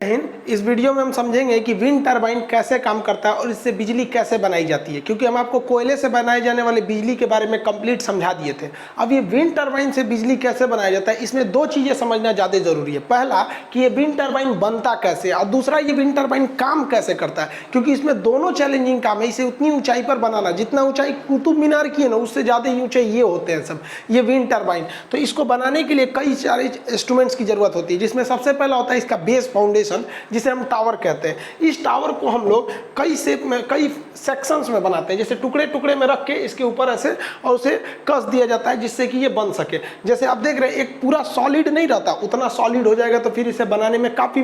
हिंद। इस वीडियो में हम समझेंगे कि विंड टरबाइन कैसे काम करता है और इससे बिजली कैसे बनाई जाती है, क्योंकि हम आपको कोयले से बनाए जाने वाले बिजली के बारे में कंप्लीट समझा दिए थे। अब ये विंड टरबाइन से बिजली कैसे बनाया जाता है, इसमें दो चीज़ें समझना ज़्यादा जरूरी है। पहला कि ये विंड टरबाइन बनता कैसे, और दूसरा ये विंड टरबाइन काम कैसे करता है, क्योंकि इसमें दोनों चैलेंजिंग काम है। इसे उतनी ऊंचाई पर बनाना, जितना ऊंचाई कुतुब मीनार की है ना, उससे ज़्यादा ही ऊंचाई ये होते हैं सब, ये विंड टरबाइन। तो इसको बनाने के लिए कई सारे इंस्ट्रूमेंट्स की जरूरत होती है, जिसमें सबसे पहला होता है इसका बेस फाउंडेशन, जिसे हम टावर कहते हैं। इस टावर को हम लोग कई शेप में, कई सेक्शंस में बनाते हैं, जैसे टुकड़े टुकड़े में रख के इसके ऊपर ऐसे और उसे कस दिया जाता है, जिससे कि ये बन सके। जैसे आप देख रहे हैं एक पूरा सॉलिड नहीं रहता, उतना सॉलिड हो जाएगा तो फिर इसे बनाने में काफ़ी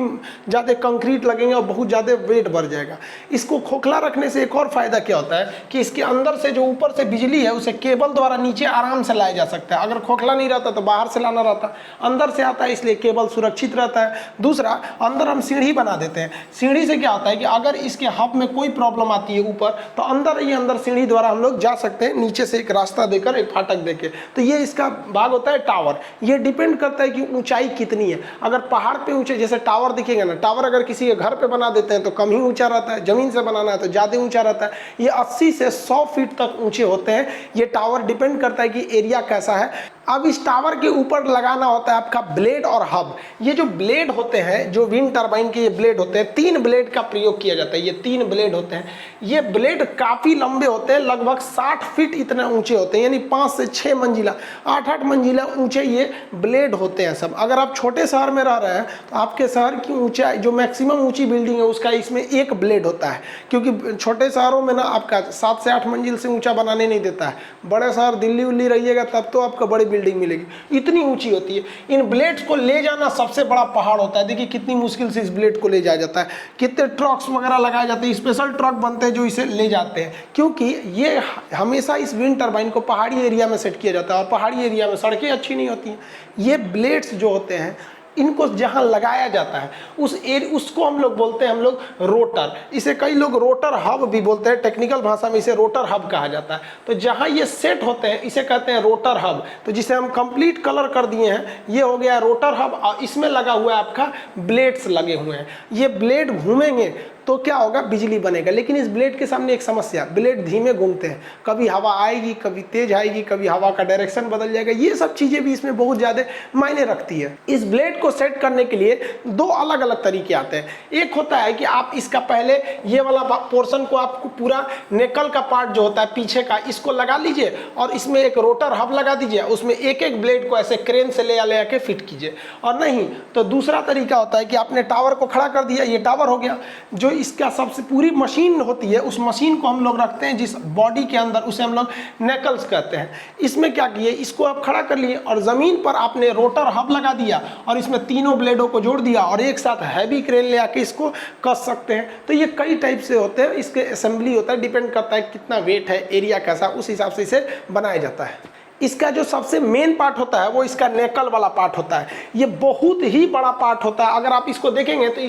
ज़्यादा कंक्रीट लगेंगे और बहुत ज़्यादा वेट बढ़ जाएगा। इसको खोखला रखने से एक और फायदा क्या होता है कि इसके अंदर से जो ऊपर से बिजली है उसे केबल द्वारा नीचे आराम से लाया जा सकता है। अगर खोखला नहीं रहता तो बाहर से लाना रहता, अंदर से आता है, इसलिए केबल सुरक्षित रहता है। दूसरा, अंदर हम सीढ़ी बना देते हैं। सीढ़ी से क्या होता है कि अगर इसके हब में कोई प्रॉब्लम आती है ऊपर, तो अंदर सीढ़ी द्वारा हम लोग जा सकते हैं, नीचे से एक रास्ता देकर, एक फाटक देके। तो ये इसका भाग होता है टावर। ये डिपेंड करता है कि ऊंचाई कितनी है। अगर पहाड़ पे ऊंचे जैसे टावर दिखेगा ना, टावर अगर किसी के घर पे बना देते हैं तो कम ही ऊंचा रहता है, जमीन से बनाना है तो ज़्यादा ऊंचा रहता है। ये 80 से 100 फीट तक ऊंचे होते हैं। ये टावर डिपेंड करता है कि एरिया कैसा है। अब इस टावर के ऊपर लगाना होता है आपका ब्लेड और हब। ये जो ब्लेड होते हैं, जो विंड टरबाइन के ये ब्लेड होते हैं, 3 ब्लेड का प्रयोग किया जाता है। ये 3 ब्लेड होते हैं। ये ब्लेड काफ़ी लंबे होते हैं, लगभग 60 फीट इतना ऊंचे होते हैं, यानी 5 से 6 मंजिला, 8-8 मंजिला ऊंचे ये ब्लेड होते हैं सब। अगर आप छोटे शहर में रह रहे हैं तो आपके शहर की ऊंचाई, जो मैक्सिमम ऊंची बिल्डिंग है उसका इसमें 1 ब्लेड होता है, क्योंकि छोटे शहरों में ना आपका 7 से 8 मंजिल से ऊंचा बनाने नहीं देता है। बड़े शहर दिल्ली उल्ली रहिएगा तब तो आपको बड़ी बिल्डिंग मिलेगी, इतनी ऊंची होती है। इन ब्लेड्स को ले जाना सबसे बड़ा पहाड़ होता है। देखिए कितनी मुश्किल से इस ब्लेड को ले जाया जाता है, कितने ट्रक्स वगैरह लगाए जाते हैं, स्पेशल ट्रक बनते हैं जो इसे ले जाते हैं, क्योंकि ये हमेशा इस विंड टरबाइन को पहाड़ी एरिया में सेट किया जाता है, और पहाड़ी एरिया में सड़कें अच्छी नहीं होती हैं। ये ब्लेड्स जो होते हैं, इनको जहां लगाया जाता है उसको हम लोग बोलते हैं रोटर। इसे कई लोग रोटर हब भी बोलते हैं, टेक्निकल भाषा में इसे रोटर हब कहा जाता है। तो जहां ये सेट होते हैं इसे कहते हैं रोटर हब। तो जिसे हम कंप्लीट कलर कर दिए हैं, ये हो गया रोटर हब, और इसमें लगा हुआ है आपका ब्लेड्स लगे हुए हैं। ये ब्लेड घूमेंगे तो क्या होगा, बिजली बनेगा। लेकिन इस ब्लेड के सामने एक समस्या, ब्लेड धीमे घूमते हैं, कभी हवा आएगी, कभी तेज आएगी, कभी हवा का डायरेक्शन बदल जाएगा। ये सब चीजें भी इसमें बहुत ज्यादा मायने रखती है। इस ब्लेड को सेट करने के लिए 2 अलग अलग तरीके आते हैं। एक होता है कि आप इसका पहले ये वाला पोर्शन को, आपको पूरा नेकल का पार्ट जो होता है पीछे का, इसको लगा लीजिए और इसमें एक रोटर हब लगा दीजिए, उसमें एक एक ब्लेड को ऐसे क्रेन से ले आके फिट कीजिए। और नहीं तो दूसरा तरीका होता है कि आपने टावर को खड़ा कर दिया, ये टावर हो गया। जो इसका सबसे पूरी मशीन होती है, उस मशीन को हम लोग रखते हैं जिस बॉडी के अंदर, उसे हम लोग नेकल्स कहते हैं। इसमें क्या किए, इसको आप खड़ा कर लिए और जमीन पर आपने रोटर हब लगा दिया और इसमें तीनों ब्लेडों को जोड़ दिया और एक साथ हैवी क्रेन ले आके इसको कस सकते हैं। तो ये कई टाइप से होते हैं, इसके असेंबली होता है, डिपेंड करता है कितना वेट है, एरिया कैसा, उस हिसाब से इसे बनाया जाता है। इसका जो सबसे मेन पार्ट होता है वो इसका नेकल वाला पार्ट होता है। ये बहुत ही बड़ा पार्ट होता है। अगर आप इसको देखेंगे तो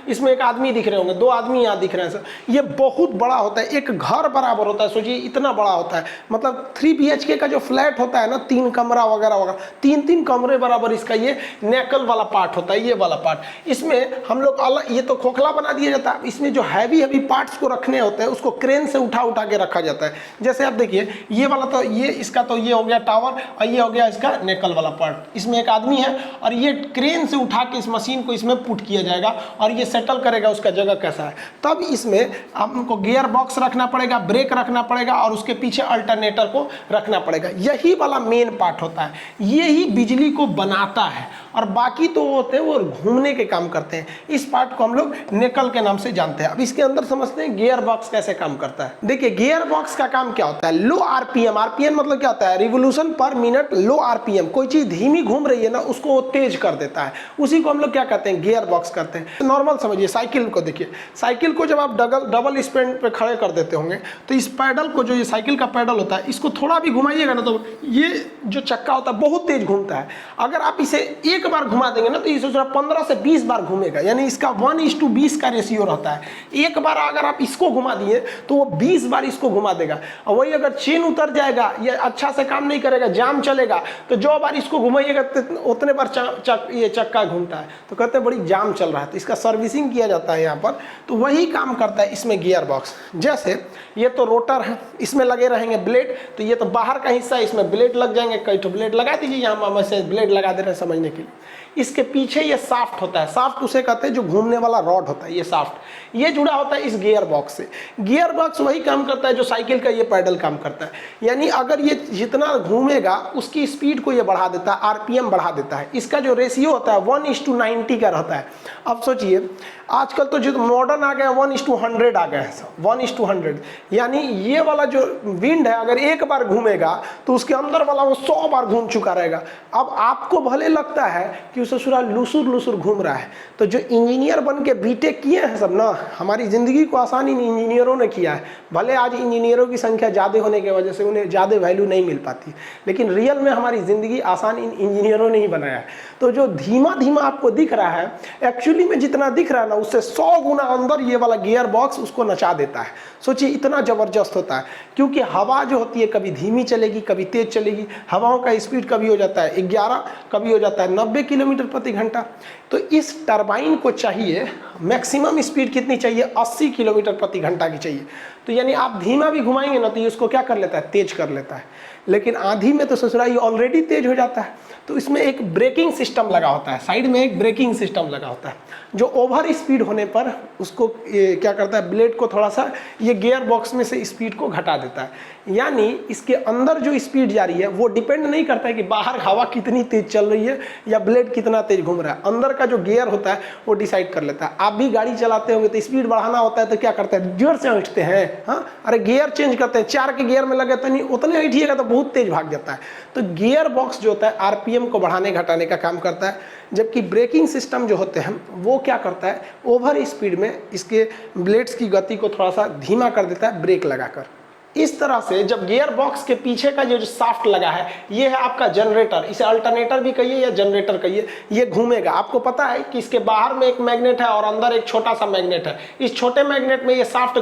इसमें एक आदमी दिख रहे होंगे, 2 आदमी यहाँ दिख रहे हैं सर। ये बहुत बड़ा होता है, एक घर बराबर होता है। सोचिए इतना बड़ा होता है, मतलब 3 BHK का जो फ्लैट होता है ना, 3 कमरा वगैरह वगैरह, 3-3 कमरे बराबर इसका ये नेकल वाला पार्ट होता है, ये वाला पार्ट। इसमें हम लोग अलग, ये तो खोखला बना दिया जाता है, इसमें जो हैवी पार्ट्स को रखने होते हैं उसको क्रेन से उठा के रखा जाता है। जैसे आप देखिए ये वाला, तो ये इसका तो ये हो गया टावर, और ये हो गया इसका नेकल वाला पार्ट। इसमें एक आदमी है और ये क्रेन से उठा के इस मशीन को इसमें पुट किया जाएगा और ये सेटल करेगा उसका जगह कैसा है। तब इसमें आपको गियर बॉक्स रखना पड़ेगा, ब्रेक रखना पड़ेगा और उसके पीछे अल्टरनेटर को रखना पड़ेगा। यही वाला मेन पार्ट होता है, यही बिजली को बनाता है, और बाकी तो होते हैं वो घूमने के काम करते हैं। इस पार्ट को हम लोग नेकल के नाम से जानते हैं। अब इसके अंदर समझते हैं गियर बॉक्स कैसे काम करता है। देखिए गियर बॉक्स का काम क्या होता है, लो आरपीएम। आरपीएम मतलब क्या होता है, रिवोल्यूशन पर मिनट, लो आरपीएम। कोई चीज धीमी घूम रही है ना, उसको वो तेज कर देता है, उसी को हम लोग क्या कहते हैं, गियर बॉक्स कहते हैं। नॉर्मल समझिए, साइकिल को देखिए, साइकिल को जब आप डबल स्पीड पे खड़े कर देते होंगे तो इस पैडल को, जो ये साइकिल का पैडल होता है, इसको थोड़ा भी घुमाइएगा ना तो ये जो चक्का होता है बहुत तेज घूमता है। अगर आप इसे एक बार घुमा देंगे ना तो ये सोच रहा 15 से 20 बार घूमेगा, यानी इसका 1:20 का रेशियो रहता है। एक बार अगर आप इसको घुमा दिए तो वो 20 बार इसको घुमा देगा। और वही अगर चेन उतर जाएगा, ये अच्छा से काम नहीं करेगा, जाम चलेगा, तो जो बार इसको घुमाइएगा उतने बार ये चक्का घूमता है, तो कहते हैं बड़ी जाम चल रहा है, तो इसका सर्विसिंग किया जाता है यहाँ पर। तो वही काम करता है इसमें गियर बॉक्स। जैसे ये तो रोटर है, इसमें लगे रहेंगे ब्लेड, तो ये तो बाहर का हिस्सा है, इसमें ब्लेड लग जाएंगे, कई तो ब्लेड लगा दीजिए, यहाँ हम ऐसे ब्लेड लगा दे रहे हैं समझने के लिए। इसके पीछे ये साफ्ट होता है, साफ्ट उसे कहते हैं जो घूमने वाला रॉड होता है, ये साफ्ट, ये जुड़ा होता है इस गियर बॉक्स से। गियर बॉक्स वही काम करता है जो साइकिल का ये पैडल काम करता है, यानी अगर ये जितना घूमेगा उसकी स्पीड को ये बढ़ा देता है, आरपीएम बढ़ा देता है। इसका जो रेशियो होता है 1:90 का रहता है। अब सोचिए आजकल तो जो मॉडर्न आ गया 1:100 आ गया है, 1:100, यानी ये वाला जो विंड है अगर एक बार घूमेगा तो उसके अंदर वाला वो 100 बार घूम चुका रहेगा। अब आपको भले लगता है कि ससुराल लुसुर लुसुर घूम रहा है, तो जो इंजीनियर बन के बीटेक किए हैं सब ना, हमारी ज़िंदगी को आसान इन इंजीनियरों ने किया है। भले आज इंजीनियरों की संख्या ज़्यादा होने की वजह से उन्हें ज़्यादा वैल्यू नहीं मिल पाती, लेकिन रियल में हमारी ज़िंदगी आसान इन इंजीनियरों ने ही बनाया है। तो जो धीमा धीमा आपको दिख रहा है, एक्चुअली में जितना दिख रहा है ना उससे 100 गुना अंदर ये वाला गियर बॉक्स उसको नचा देता है। सोचिए इतना ज़बरदस्त होता है, क्योंकि हवा जो होती है कभी धीमी चलेगी कभी तेज चलेगी। हवाओं का स्पीड कभी हो जाता है 11, कभी हो जाता है 90 किलोमीटर प्रति घंटा। तो इस टरबाइन को चाहिए मैक्सिमम स्पीड कितनी चाहिए, 80 किलोमीटर प्रति घंटा की चाहिए। तो यानी आप धीमा भी घुमाएंगे ना तो ये उसको क्या कर लेता है, तेज कर लेता है। लेकिन आंधी में तो ससुरा ये ऑलरेडी तेज हो जाता है। तो इसमें एक ब्रेकिंग सिस्टम लगा होता है, साइड में एक ब्रेकिंग सिस्टम लगा होता है, जो ओवर स्पीड होने पर उसको क्या करता है, ब्लेड को थोड़ा सा ये गियर बॉक्स में से स्पीड को घटा देता है। यानी इसके अंदर जो स्पीड जा रही है वो डिपेंड नहीं करता है कि बाहर हवा कितनी तेज चल रही है या ब्लेड कितना तेज घूम रहा है। अंदर का जो गियर होता है वो डिसाइड कर लेता है। आप भी गाड़ी चलाते होंगे तो स्पीड बढ़ाना होता है तो क्या करते हैं, जोर से उठते हैं, हाँ, अरे गियर चेंज करते हैं, 4 के गियर में लगे तो नहीं, उतने उठिएगा तो बहुत तेज भाग जाता है। तो गियर बॉक्स जो होता है आरपीएम को बढ़ाने घटाने का काम करता है, जबकि ब्रेकिंग सिस्टम जो होते हैं वो क्या करता है, ओवर स्पीड में इसके ब्लेड्स की गति को थोड़ा सा धीमा कर देता है ब्रेक लगाकर। इस तरह से जब गियर बॉक्स के पीछे का जो साफ्ट लगा है ये है आपका जनरेटर, इसे अल्टरनेटर भी कहिए या जनरेटर कहिए, ये घूमेगा। आपको पता है कि इसके बाहर में एक मैग्नेट है और अंदर एक छोटा सा मैग्नेट है। इस छोटे मैग्नेट में ये साफ्ट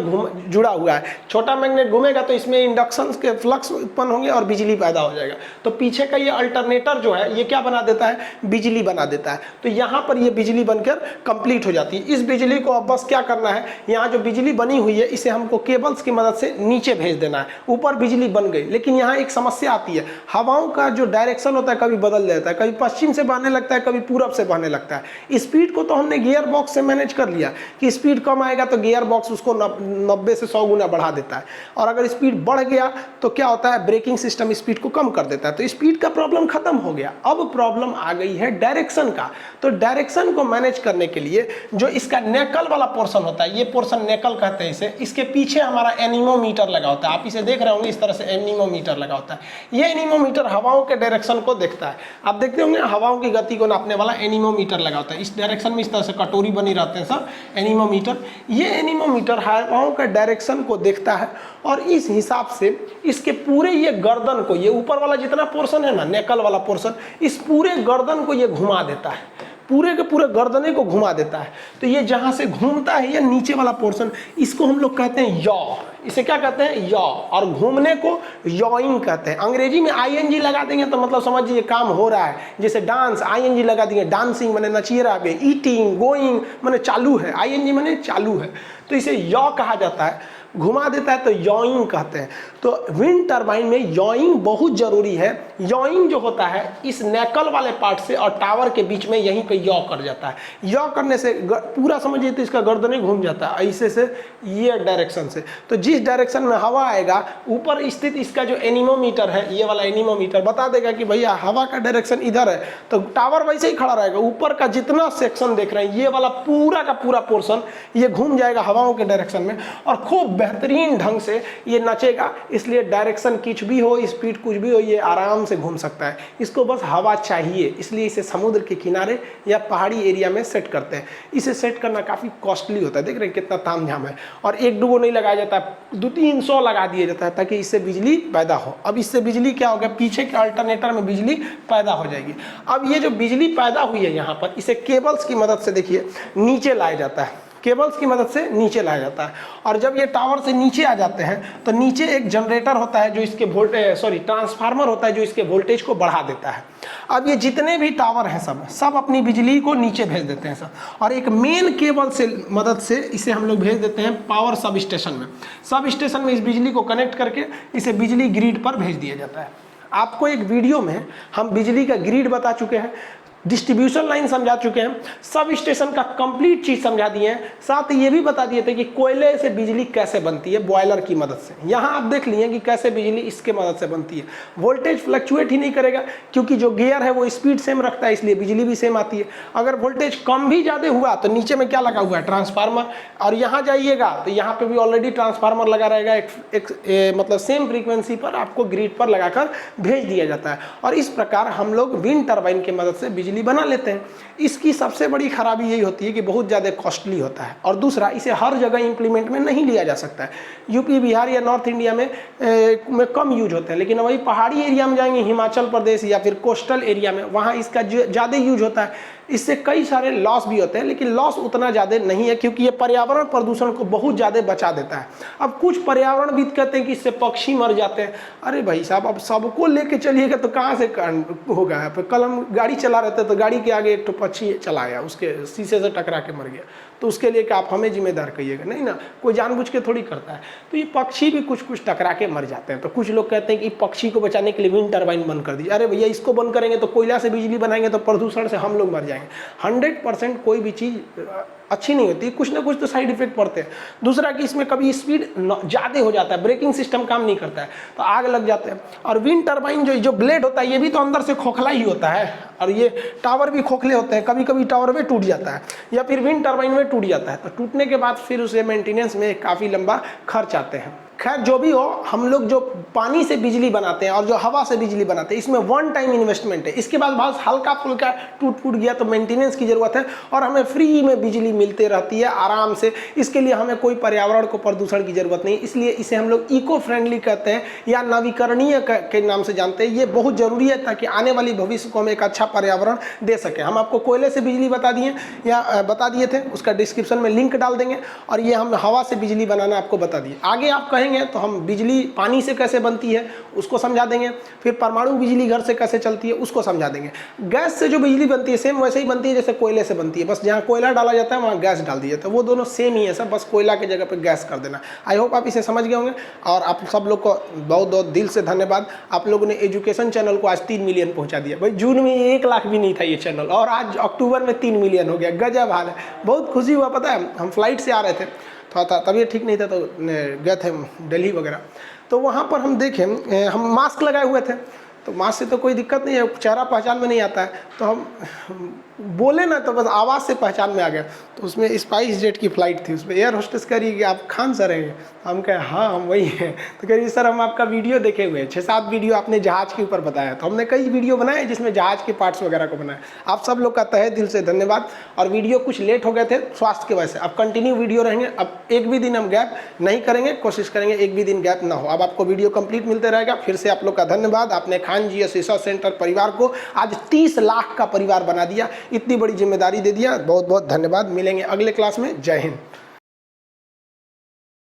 जुड़ा हुआ है। छोटा मैग्नेट घूमेगा तो इसमें इंडक्शन के फ्लक्स उत्पन्न होंगे और बिजली पैदा हो जाएगा। तो पीछे का ये अल्टरनेटर जो है ये क्या बना देता है, बिजली बना देता है। तो यहाँ पर ये बिजली बनकर कंप्लीट हो जाती है। इस बिजली को अब बस क्या करना है, यहाँ जो बिजली बनी हुई है इसे हमको केबल्स की मदद से नीचे भेज देना है। ऊपर बिजली बन गई, लेकिन यहाँ एक समस्या आती है, हवाओं का जो डायरेक्शन होता है कभी बदल जाता है, कभी पश्चिम से बहने लगता है कभी पूरब से बहने लगता है। स्पीड को तो हमने गियर बॉक्स से मैनेज कर लिया कि स्पीड कम आएगा तो गियर बॉक्स उसको 90 से 100 गुना बढ़ा देता है, और अगर स्पीड बढ़ गया तो क्या होता है, ब्रेकिंग सिस्टम स्पीड को कम कर देता है। तो स्पीड का प्रॉब्लम खत्म हो गया। अब प्रॉब्लम आ गई है डायरेक्शन का। तो डायरेक्शन को मैनेज करने के लिए जो इसका नेकल वाला पोर्शन होता है, ये पोर्शन नेकल कहते हैं इसे, इसके पीछे हमारा एनीमोमीटर लगा होता है। आप इसे देख रहे होंगे इस तरह से एनीमोमीटर लगा होता है। ये एनीमोमीटर हवाओं के डायरेक्शन को देखता है। आप देखते होंगे हवाओं की गति को नापने वाला एनीमोमीटर लगा होता है। इस डायरेक्शन में इस तरह से कटोरी बनी रहते हैं सब एनीमोमीटर। ये एनीमोमीटर हवाओं का डायरेक्शन को देखता है और इस हिसाब से इसके पूरे ये गर्दन को, ये ऊपर वाला जितना पोर्शन है ना, नेकल वाला पोर्शन, इस पूरे गर्दन को ये घुमा देता है, पूरे के पूरे गर्दने को घुमा देता है। तो ये जहां से घूमता है ये नीचे वाला पोर्शन, इसको हम लोग कहते हैं यॉ। इसे क्या कहते हैं, यॉ। और घूमने को यॉइंग कहते हैं। अंग्रेजी में आईएनजी लगा देंगे तो मतलब समझिए काम हो रहा है। जैसे डांस, आईएनजी लगा देंगे, डांसिंग माने नचिए रहा है, ईटिंग, गोइंग माने चालू है, आईएनजी माने चालू है। तो इसे यॉ कहा जाता है। घुमा देता है तो यॉइंग कहते हैं। तो विंड टरबाइन में यॉइंग बहुत जरूरी है। यॉइंग जो होता है इस नेकल वाले पार्ट से और टावर के बीच में यहीं पे यॉ कर जाता है। यॉ करने से पूरा समझिए तो इसका गर्दन ही घूम जाता है ऐसे से, ये डायरेक्शन से। तो जिस डायरेक्शन में हवा आएगा, ऊपर स्थित इसका जो एनीमोमीटर है, ये वाला एनीमोमीटर बता देगा कि भैया हवा का डायरेक्शन इधर है, तो टावर वैसे ही खड़ा रहेगा। ऊपर का जितना सेक्शन देख रहे हैं ये वाला पूरा का पूरा पोर्शन ये घूम जाएगा हवाओं के डायरेक्शन में और खूब बेहतरीन ढंग से ये नचेगा। इसलिए डायरेक्शन कुछ भी हो, स्पीड कुछ भी हो, ये आराम से घूम सकता है। इसको बस हवा चाहिए, इसलिए इसे समुद्र के किनारे या पहाड़ी एरिया में सेट करते हैं। इसे सेट करना काफ़ी कॉस्टली होता है। देख रहे हैं कितना तामझाम है। और एक दो नहीं लगाया जाता है, 200-300 लगा दिया जाता है ताकि इससे बिजली पैदा हो। अब इससे बिजली क्या हो गया, पीछे के अल्टरनेटर में बिजली पैदा हो जाएगी। अब ये जो बिजली पैदा हुई है यहाँ पर, इसे केबल्स की मदद से देखिए नीचे लाया जाता है। केबल्स की मदद से नीचे लाया जाता है। और जब ये टावर से नीचे आ जाते हैं तो नीचे एक जनरेटर होता है जो इसके ट्रांसफार्मर होता है जो इसके वोल्टेज को बढ़ा देता है। अब ये जितने भी टावर हैं सब अपनी बिजली को नीचे भेज देते हैं सब, और एक मेन केबल से मदद से इसे हम लोग भेज देते हैं पावर सब स्टेशन में। सब स्टेशन में इस बिजली को कनेक्ट करके इसे बिजली ग्रिड पर भेज दिया जाता है। आपको एक वीडियो में हम बिजली का ग्रिड बता चुके हैं, डिस्ट्रीब्यूशन लाइन समझा चुके हैं, सब स्टेशन का कंप्लीट चीज समझा दिए हैं, साथ ही ये भी बता दिए थे कि कोयले से बिजली कैसे बनती है बॉयलर की मदद से। यहाँ आप देख लिए कि कैसे बिजली इसके मदद से बनती है। वोल्टेज फ्लक्चुएट ही नहीं करेगा क्योंकि जो गियर है वो स्पीड सेम रखता है, इसलिए बिजली भी सेम आती है। अगर वोल्टेज कम भी ज़्यादा हुआ तो नीचे में क्या लगा हुआ है, ट्रांसफार्मर, और यहाँ जाइएगा तो यहाँ पे भी ऑलरेडी ट्रांसफार्मर लगा रहेगा, मतलब सेम फ्रीक्वेंसी पर आपको ग्रिड पर लगाकर भेज दिया जाता है। और इस प्रकार हम लोग विंड टर्बाइन की मदद से बिजली बना लेते हैं। इसकी सबसे बड़ी खराबी यही होती है कि बहुत ज़्यादा कॉस्टली होता है, और दूसरा इसे हर जगह इंप्लीमेंट में नहीं लिया जा सकता है। यूपी बिहार या नॉर्थ इंडिया में कम यूज होते हैं, लेकिन वही पहाड़ी एरिया में जाएंगे, हिमाचल प्रदेश या फिर कोस्टल एरिया में, वहाँ इसका ज़्यादा यूज होता है। इससे कई सारे लॉस भी होते हैं, लेकिन लॉस उतना ज़्यादा नहीं है क्योंकि ये पर्यावरण प्रदूषण को बहुत ज़्यादा बचा देता है। अब कुछ पर्यावरणविद कहते हैं कि इससे पक्षी मर जाते हैं। अरे भाई साहब, अब सबको लेके चलिएगा तो कहाँ से होगा। कल हम गाड़ी चला रहे थे तो गाड़ी के आगे एक तो पक्षी चला गया, उसके शीशे से टकरा के मर गया, तो उसके लिए क्या आप हमें जिम्मेदार कहिएगा? नहीं ना, कोई जानबूझ के थोड़ी करता है। तो ये पक्षी भी कुछ कुछ टकरा के मर जाते हैं। तो कुछ लोग कहते हैं कि पक्षी को बचाने के लिए विंड टर्बाइन बंद कर दीजिए। अरे भैया, इसको बंद करेंगे तो कोयला से बिजली बनाएंगे तो प्रदूषण से हम लोग मर जाएंगे। 100% कोई भी चीज़ अच्छी नहीं होती, कुछ ना कुछ तो साइड इफेक्ट पड़ते हैं। दूसरा कि इसमें कभी स्पीड ज़्यादा हो जाता है, ब्रेकिंग सिस्टम काम नहीं करता है तो आग लग जाते हैं। और विंड टर्बाइन जो ब्लेड होता है ये भी तो अंदर से खोखला ही होता है, और ये टावर भी खोखले होते हैं। कभी कभी टावर में टूट जाता है या फिर विंड टर्बाइन में टूट जाता है, तो टूटने के बाद फिर उसे मेंटेनेंस में काफ़ी लंबा खर्च आते हैं। खैर जो भी हो, हम लोग जो पानी से बिजली बनाते हैं और जो हवा से बिजली बनाते हैं इसमें वन टाइम इन्वेस्टमेंट है। इसके बाद बहुत हल्का फुल्का टूट गया तो मेंटेनेंस की ज़रूरत है, और हमें फ्री में बिजली मिलते रहती है आराम से। इसके लिए हमें कोई पर्यावरण को प्रदूषण की ज़रूरत नहीं, इसलिए इसे हम लोग इको फ्रेंडली कहते हैं या नवीकरणीय के नाम से जानते हैं। ये बहुत ज़रूरी है ताकि आने वाली भविष्य को हम एक अच्छा पर्यावरण दे सकें। हम आपको कोयले से बिजली बता दिए थे, उसका डिस्क्रिप्शन में लिंक डाल देंगे, और ये हम हवा से बिजली बनाना आपको बता दिए। आगे आप कहेंगे तो हम बिजली पानी से कैसे बनती है उसको समझा देंगे, फिर परमाणु बिजली घर से कैसे चलती है उसको समझा देंगे। गैस से जो बिजली बनती है सेम वैसे ही बनती है जैसे कोयले से बनती है, बस जहाँ कोयला डाला जाता है वहाँ गैस डाल दिया जाता है। वो दोनों सेम ही है सब, बस कोयला की जगह पे गैस कर देना। आई होप आप इसे समझ गए होंगे, और आप सब लोग को बहुत बहुत दिल से धन्यवाद। आप लोगों ने एजुकेशन चैनल को आज 3 मिलियन पहुँचा दिया। भाई जून में 1 लाख भी नहीं था ये चैनल, और आज अक्टूबर में 3 मिलियन हो गया। गजब हाल है, बहुत खुशी हुआ। पता है हम फ्लाइट से आ रहे थे, थोड़ा तबीयत ठीक नहीं था तो गए थे दिल्ली वगैरह, तो वहाँ पर हम देखें हम मास्क लगाए हुए थे, तो मास्क से तो कोई दिक्कत नहीं है, चेहरा पहचान में नहीं आता है, तो हम बोले ना तो बस आवाज़ से पहचान में आ गया। तो उसमें स्पाइस जेट की फ़्लाइट थी, उसमें एयर होस्टेस कह रही है कि आप खान सर हैं? हम कहे हाँ हम वही हैं। तो कह रही सर हम आपका वीडियो देखे हुए हैं, 6-7 वीडियो आपने जहाज़ के ऊपर बताया, तो हमने कई वीडियो बनाए जिसमें जहाज़ के पार्ट्स वगैरह को बनाया। आप सब लोग का तहे दिल से धन्यवाद। और वीडियो कुछ लेट हो गए थे स्वास्थ्य की वजह से, अब कंटिन्यू वीडियो रहेंगे। अब एक भी दिन हम गैप नहीं करेंगे, कोशिश करेंगे एक भी दिन गैप ना हो। अब आपको वीडियो कंप्लीट मिलते रहेगा। फिर से आप लोग का धन्यवाद। आपने खान जीएस रिसर्च सेंटर परिवार को आज 30 लाख का परिवार बना दिया, इतनी बड़ी जिम्मेदारी दे दिया। बहुत बहुत धन्यवाद। मिलेंगे अगले क्लास में। जय हिंद।